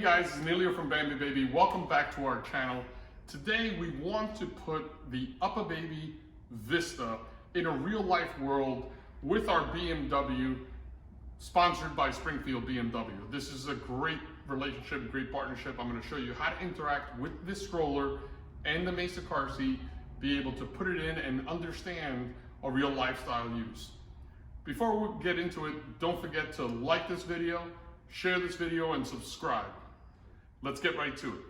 guys, it's Emilio from BMW. Welcome back to our channel. Today we want to put the UPPAbaby Vista in a real life world with our BMW, sponsored by Springfield BMW. This is a great relationship, great partnership. I'm going to show you how to interact with this stroller and the Mesa car seat, be able to put it in and understand a real lifestyle use. Before we get into it, don't forget to like this video, share this video, and subscribe. Let's get right to it.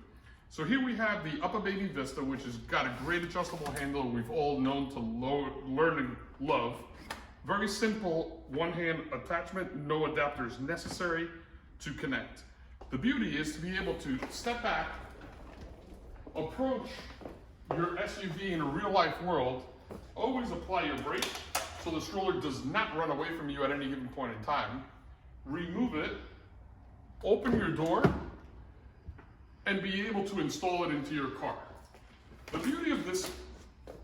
So here we have the UPPAbaby Vista, which has got a great adjustable handle we've all known to learn and love. Very simple one-hand attachment, no adapters necessary to connect. The beauty is to be able to step back, approach your SUV in a real life world, always apply your brake so the stroller does not run away from you at any given point in time. Remove it, open your door, and be able to install it into your car. The beauty of this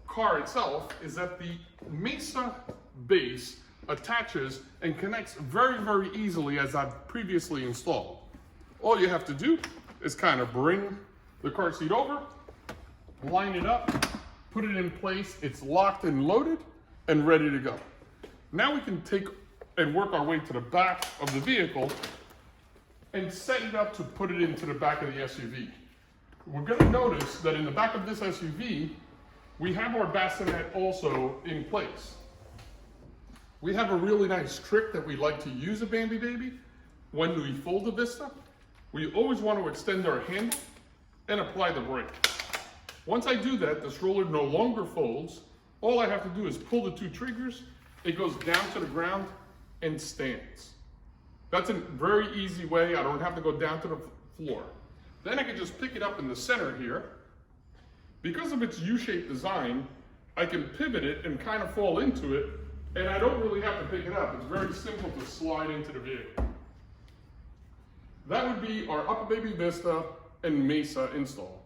car itself is that the Mesa base attaches and connects very, very easily, as I've previously installed. All you have to do is kind of bring the car seat over, line it up, put it in place. It's locked and loaded and ready to go. Now we can take and work our way to the back of the vehicle and set it up to put it into the back of the SUV. We're going to notice that in the back of this SUV, we have our bassinet also in place. We have a really nice trick that we like to use at BMW when we fold the Vista. We always want to extend our handle and apply the brake. Once I do that, the stroller no longer folds. All I have to do is pull the two triggers, it goes down to the ground and stands. That's a very easy way. I don't have to go down to the floor. Then I can just pick it up in the center here. Because of its U-shaped design, I can pivot it and kind of fall into it, and I don't really have to pick it up. It's very simple to slide into the vehicle. That would be our UPPAbaby Vista and Mesa install.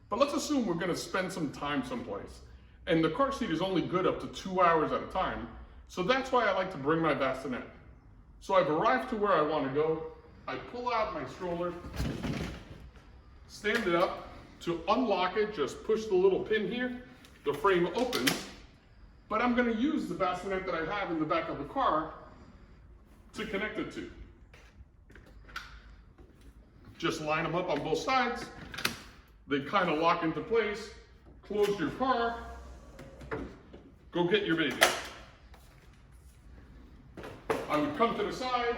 But let's assume we're going to spend some time someplace, and the car seat is only good up to 2 hours at a time, so that's why I like to bring my bassinet. So I've arrived to where I want to go. I pull out my stroller, stand it up. To unlock it, just push the little pin here, the frame opens, but I'm going to use the bassinet that I have in the back of the car to connect it to. Just line them up on both sides. They kind of lock into place. Close your car. Go get your baby. I would come to the side.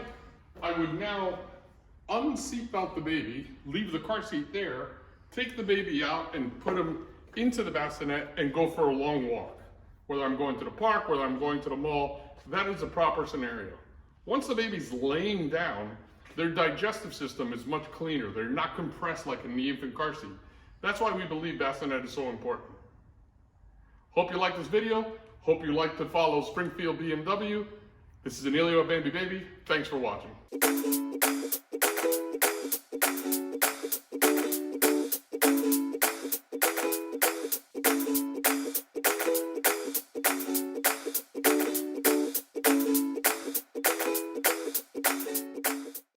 I would now unseatbelt the baby, leave the car seat there, take the baby out and put him into the bassinet and go for a long walk. Whether I'm going to the park, whether I'm going to the mall, that is a proper scenario. Once the baby's laying down, their digestive system is much cleaner. They're not compressed like in the infant car seat. That's why we believe bassinet is so important. Hope you like this video. Hope you like to follow Springfield BMW. This is Emilio at BMW. Thanks for watching.